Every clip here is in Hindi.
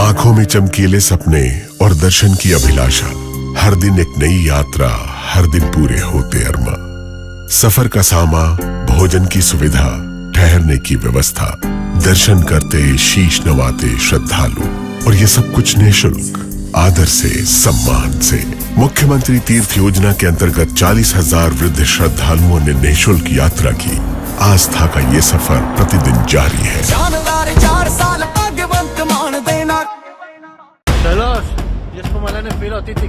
आंखों में चमकीले सपने और दर्शन की अभिलाषा, हर दिन एक नई यात्रा, हर दिन पूरे होते अरमा। सफर का सामा, भोजन की सुविधा, ठहरने की व्यवस्था, दर्शन करते शीश नवाते श्रद्धालु, और ये सब कुछ निःशुल्क, आदर से, सम्मान से। मुख्यमंत्री तीर्थ योजना के अंतर्गत 40,000 वृद्ध श्रद्धालुओं ने निःशुल्क यात्रा की। आस्था का ये सफर प्रतिदिन जारी है। चलो जिसको मला ने फील होती थी।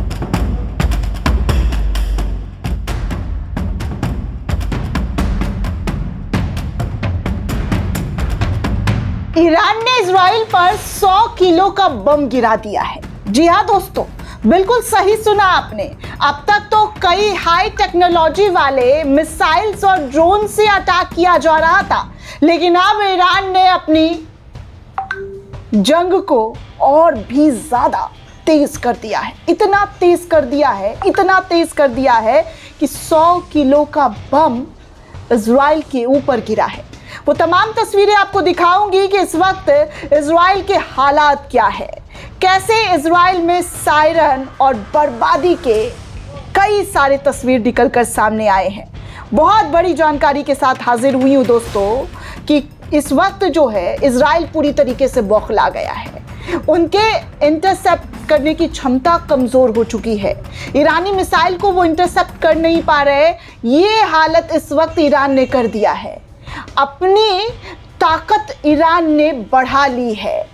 ईरान ने इजराइल पर 100 किलो का बम गिरा दिया है। जी हाँ दोस्तों, बिल्कुल सही सुना आपने। अब तक तो कई हाई टेक्नोलॉजी वाले मिसाइल्स और ड्रोन से अटैक किया जा रहा था, लेकिन अब ईरान ने अपनी जंग को और भी ज्यादा तेज कर दिया है। इतना तेज कर दिया है कि 100 किलो का बम इजराइल के ऊपर गिरा है। वो तमाम तस्वीरें आपको दिखाऊंगी कि इस वक्त इजराइल के हालात क्या है, कैसे इजराइल में सायरन और बर्बादी के कई सारे तस्वीर निकलकर सामने आए हैं। बहुत बड़ी जानकारी के साथ हाजिर हुई हूँ दोस्तों कि इस वक्त जो है इजराइल पूरी तरीके से बौखला गया है। उनके इंटरसेप्ट करने की क्षमता कमजोर हो चुकी है। ईरानी मिसाइल को वो इंटरसेप्ट कर नहीं पा रहे। ये हालत इस वक्त ईरान ने कर दिया है। अपनी ताकत ईरान ने बढ़ा ली है।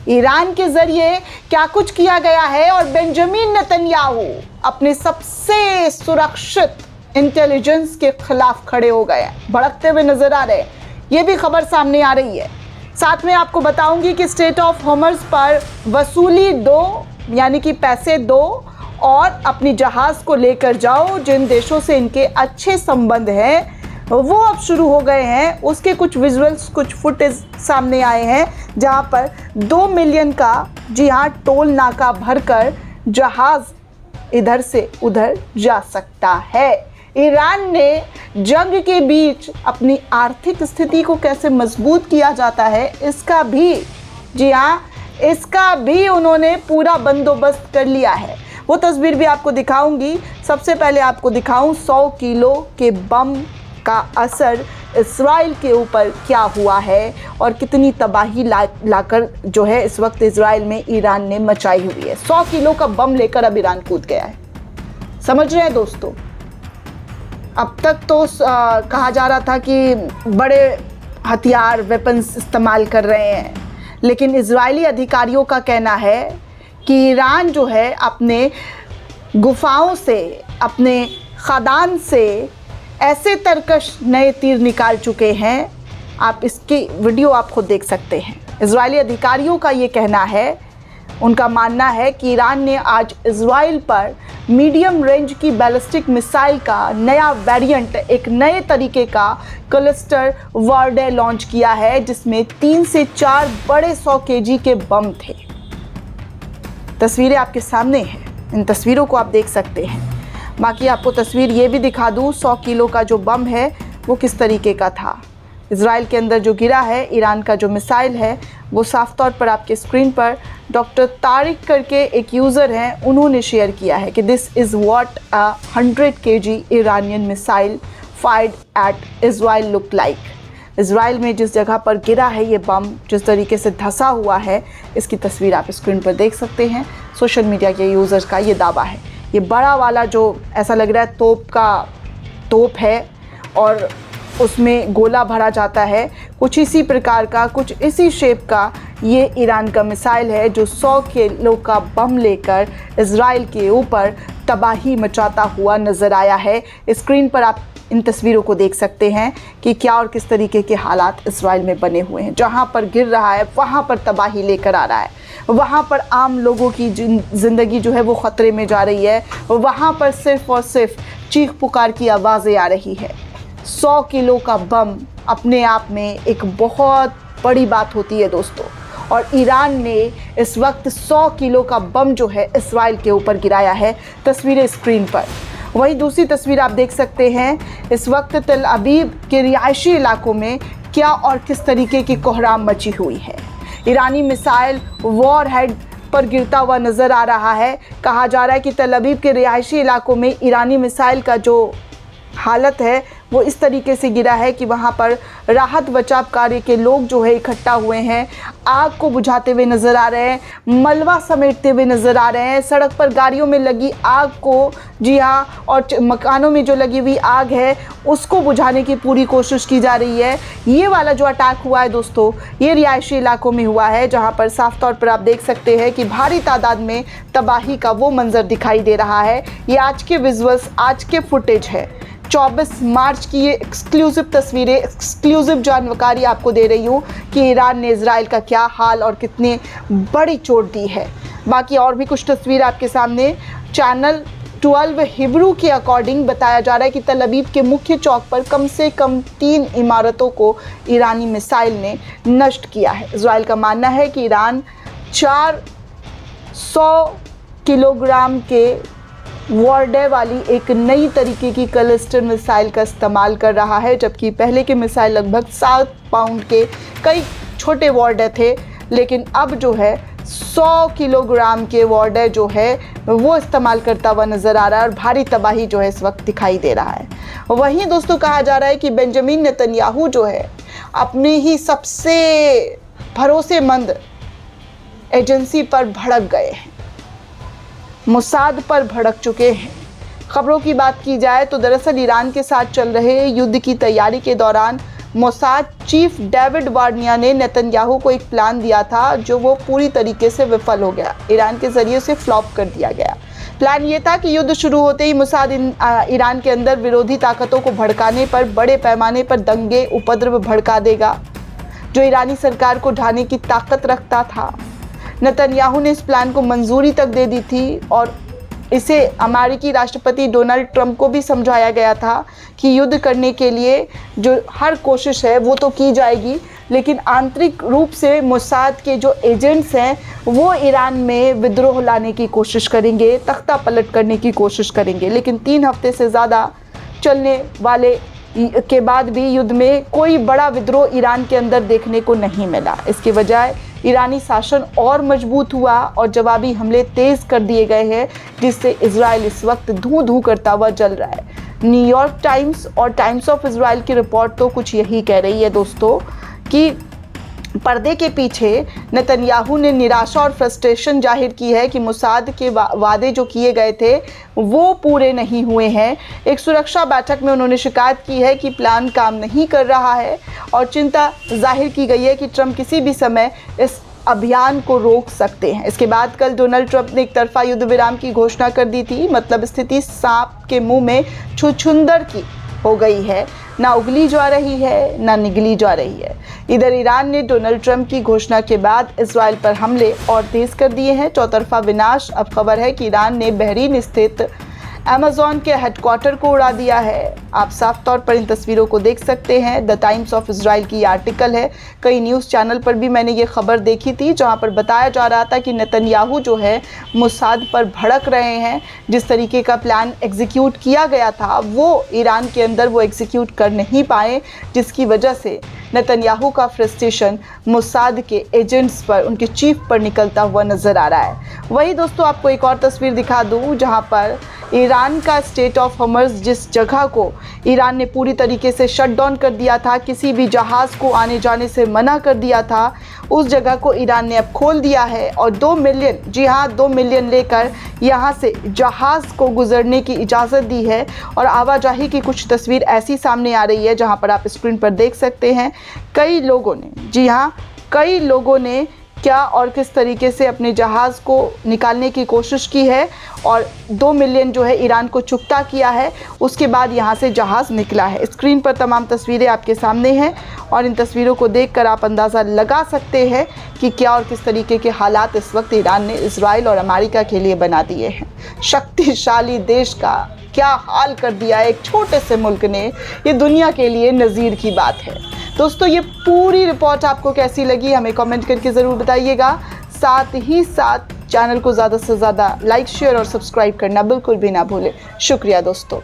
ईरान के जरिए क्या कुछ किया गया है, और बेंजामिन नेतन्याहू अपने सबसे सुरक्षित इंटेलिजेंस के खिलाफ खड़े हो गए, भड़कते हुए नजर आ रहे हैं। ये भी खबर सामने आ रही है। साथ में आपको बताऊंगी कि स्टेट ऑफ हॉर्मज़ पर वसूली दो, यानी कि पैसे दो और अपनी जहाज को लेकर जाओ। जिन देशों से इनके अच्छे संबंध हैं वो अब शुरू हो गए हैं। उसके कुछ विजुअल्स, कुछ फुटेज सामने आए हैं जहां पर 2 मिलियन का, जी हाँ, टोल नाका भरकर जहाज इधर से उधर जा सकता है। ईरान ने जंग के बीच अपनी आर्थिक स्थिति को कैसे मजबूत किया जाता है, इसका भी, जी हाँ, इसका भी उन्होंने पूरा बंदोबस्त कर लिया है। वो तस्वीर भी आपको दिखाऊंगी। सबसे पहले आपको दिखाऊं 100 किलो के बम का असर इजराइल के ऊपर क्या हुआ है और कितनी तबाही लाकर जो है इस वक्त इजराइल में ईरान ने मचाई हुई है। 100 किलो का बम लेकर अब ईरान कूद गया है। समझ रहे हैं दोस्तों? अब तक तो कहा जा रहा था कि बड़े हथियार, वेपन्स इस्तेमाल कर रहे हैं, लेकिन इजरायली अधिकारियों का कहना है कि ईरान जो है अपने गुफाओं से, अपने खदान से ऐसे तरकश नए तीर निकाल चुके हैं। आप इसकी वीडियो आप खुद देख सकते हैं। इजरायली अधिकारियों का ये कहना है, उनका मानना है कि ईरान ने आज इजराइल पर मीडियम रेंज की बैलिस्टिक मिसाइल का नया वेरिएंट, एक नए तरीके का क्लस्टर वारडे लॉन्च किया है, जिसमें 3 से 4 बड़े 100 केजी के बम थे। तस्वीरें आपके सामने हैं, इन तस्वीरों को आप देख सकते हैं। बाकी आपको तस्वीर ये भी दिखा दूँ, 100 किलो का जो बम है वो किस तरीके का था। इजराइल के अंदर जो गिरा है, ईरान का जो मिसाइल है, वो साफ तौर पर आपके स्क्रीन पर डॉक्टर तारिक करके एक यूज़र हैं, उन्होंने शेयर किया है कि this is what a 100 kg Iranian missile fired eight Israel look like. Israel में जिस जगह पर गिरा है ये बम, जिस तरीके से धंसा हुआ है, इसकी तस्वीर आप स्क्रीन पर देख सकते हैं। सोशल मीडिया के यूज़र्स का ये दावा है। ये बड़ा वाला जो ऐसा लग रहा है तोप है और उसमें गोला भरा जाता है, कुछ इसी प्रकार का, कुछ इसी शेप का ये ईरान का मिसाइल है जो 100 किलो का बम लेकर इजराइल के ऊपर तबाही मचाता हुआ नज़र आया है। स्क्रीन पर आप इन तस्वीरों को देख सकते हैं कि क्या और किस तरीके के हालात इजराइल में बने हुए हैं। जहां पर गिर रहा है वहां पर तबाही लेकर आ रहा है, वहाँ पर आम लोगों की ज़िंदगी जो है वो ख़तरे में जा रही है, वहाँ पर सिर्फ़ और सिर्फ चीख पुकार की आवाज़ें आ रही है। 100 किलो का बम अपने आप में एक बहुत बड़ी बात होती है दोस्तों, और ईरान ने इस वक्त 100 किलो का बम जो है इजराइल के ऊपर गिराया है। तस्वीरें स्क्रीन पर। वहीं दूसरी तस्वीर आप देख सकते हैं, इस वक्त तल अबीब के रिहायशी इलाकों में क्या और किस तरीके की कोहराम मची हुई है, ईरानी मिसाइल वॉरहेड पर गिरता हुआ नजर आ रहा है। कहा जा रहा है कि तल अवीव के रिहायशी इलाकों में ईरानी मिसाइल का जो हालत है वो इस तरीके से गिरा है कि वहाँ पर राहत बचाव कार्य के लोग जो है इकट्ठा हुए हैं, आग को बुझाते हुए नज़र आ रहे हैं, मलबा समेटते हुए नज़र आ रहे हैं। सड़क पर गाड़ियों में लगी आग को, जी हाँ, और मकानों में जो लगी हुई आग है उसको बुझाने की पूरी कोशिश की जा रही है। ये वाला जो अटैक हुआ है दोस्तों, ये रिहायशी इलाकों में हुआ है जहाँ पर साफ तौर पर आप देख सकते हैं कि भारी तादाद में तबाही का वो मंजर दिखाई दे रहा है। ये आज के विजुअल्स, आज के फुटेज है। 24 मार्च की ये एक्सक्लूसिव तस्वीरें, एक्सक्लूसिव जानकारी आपको दे रही हूँ कि ईरान ने इजराइल का क्या हाल और कितनी बड़ी चोट दी है। बाकी और भी कुछ तस्वीर आपके सामने। चैनल 12 हिब्रू के अकॉर्डिंग बताया जा रहा है कि तल अवीव के मुख्य चौक पर कम से कम 3 इमारतों को ईरानी मिसाइल ने नष्ट किया है। इजराइल का मानना है कि ईरान 400 किलोग्राम के वॉरडे वाली एक नई तरीके की क्लस्टर मिसाइल का इस्तेमाल कर रहा है, जबकि पहले के मिसाइल लगभग 7 पाउंड के कई छोटे वॉरडे थे, लेकिन अब जो है 100 किलोग्राम के वॉरडे जो है वो इस्तेमाल करता हुआ नज़र आ रहा है और भारी तबाही जो है इस वक्त दिखाई दे रहा है। वहीं दोस्तों कहा जा रहा है कि बेंजामिन नेतन्याहू जो है अपनी ही सबसे भरोसेमंद एजेंसी पर भड़क गए हैं, मोसाद पर भड़क चुके हैं। खबरों की बात की जाए तो दरअसल ईरान के साथ चल रहे युद्ध की तैयारी के दौरान मोसाद चीफ डेविड वार्निया ने नेतन्याहू को एक प्लान दिया था जो वो पूरी तरीके से विफल हो गया। ईरान के ज़रिए से फ्लॉप कर दिया गया। प्लान ये था कि युद्ध शुरू होते ही मोसाद ईरान के अंदर विरोधी ताकतों को भड़काने पर बड़े पैमाने पर दंगे उपद्रव भड़का देगा, जो ईरानी सरकार को ढाने की ताकत रखता था। नेतन्याहू ने इस प्लान को मंजूरी तक दे दी थी और इसे अमेरिकी राष्ट्रपति डोनाल्ड ट्रंप को भी समझाया गया था कि युद्ध करने के लिए जो हर कोशिश है वो तो की जाएगी, लेकिन आंतरिक रूप से मोसाद के जो एजेंट्स हैं वो ईरान में विद्रोह लाने की कोशिश करेंगे, तख्ता पलट करने की कोशिश करेंगे। लेकिन 3 हफ्ते से ज़्यादा चलने वाले के बाद भी युद्ध में कोई बड़ा विद्रोह ईरान के अंदर देखने को नहीं मिला। इसके बजाय ईरानी शासन और मजबूत हुआ और जवाबी हमले तेज़ कर दिए गए हैं, जिससे इजराइल इस वक्त धूं धूं करता हुआ जल रहा है। न्यूयॉर्क टाइम्स और टाइम्स ऑफ इजराइल की रिपोर्ट तो कुछ यही कह रही है दोस्तों कि पर्दे के पीछे नेतन्याहू ने निराशा और फ्रस्ट्रेशन जाहिर की है कि मोसाद के वादे जो किए गए थे वो पूरे नहीं हुए हैं। एक सुरक्षा बैठक में उन्होंने शिकायत की है कि प्लान काम नहीं कर रहा है और चिंता जाहिर की गई है कि ट्रंप किसी भी समय इस अभियान को रोक सकते हैं। इसके बाद कल डोनाल्ड ट्रंप ने एक तरफा युद्ध विराम की घोषणा कर दी थी। मतलब स्थिति सांप के मुंह में छुछुंदर की हो गई है, ना उगली जा रही है ना निगली जा रही है। इधर ईरान ने डोनाल्ड ट्रंप की घोषणा के बाद इजराइल पर हमले और तेज कर दिए हैं। चौतरफा विनाश। अब खबर है कि ईरान ने बहरीन स्थित अमेज़न के हेडक्वार्टर को उड़ा दिया है। आप साफ तौर पर इन तस्वीरों को देख सकते हैं। द टाइम्स ऑफ इजराइल की आर्टिकल है। कई न्यूज़ चैनल पर भी मैंने ये खबर देखी थी जहां पर बताया जा रहा था कि नेतन्याहू जो है मोसाद पर भड़क रहे हैं। जिस तरीके का प्लान एग्जीक्यूट किया गया था वो ईरान के अंदर वो एग्जीक्यूट कर नहीं पाए, जिसकी वजह से नेतन्याहू का फ्रस्ट्रेशन मोसाद के एजेंट्स पर, उनके चीफ पर निकलता हुआ नज़र आ रहा है। वही दोस्तों आपको एक और तस्वीर दिखा दूँ जहाँ पर ईरान का स्टेट ऑफ हॉर्मज़, जिस जगह को ईरान ने पूरी तरीके से शट डाउन कर दिया था, किसी भी जहाज़ को आने जाने से मना कर दिया था, उस जगह को ईरान ने अब खोल दिया है और 2 मिलियन, जी हाँ 2 मिलियन लेकर यहाँ से जहाज़ को गुजरने की इजाज़त दी है। और आवाजाही की कुछ तस्वीर ऐसी सामने आ रही है जहाँ पर आप स्क्रीन पर देख सकते हैं कई लोगों ने, जी हाँ कई लोगों ने क्या और किस तरीके से अपने जहाज़ को निकालने की कोशिश की है और 2 मिलियन जो है ईरान को चुकता किया है। उसके बाद यहाँ से जहाज़ निकला है। स्क्रीन पर तमाम तस्वीरें आपके सामने हैं और इन तस्वीरों को देखकर आप अंदाज़ा लगा सकते हैं कि क्या और किस तरीके के हालात इस वक्त ईरान ने इजराइल और अमेरिका के लिए बना दिए हैं। शक्तिशाली देश का क्या हाल कर दिया है एक छोटे से मुल्क ने, ये दुनिया के लिए नज़ीर की बात है। दोस्तों ये पूरी रिपोर्ट आपको कैसी लगी हमें कमेंट करके ज़रूर बताइएगा। साथ ही साथ चैनल को ज़्यादा से ज़्यादा लाइक, शेयर और सब्सक्राइब करना बिल्कुल भी ना भूलें। शुक्रिया दोस्तों।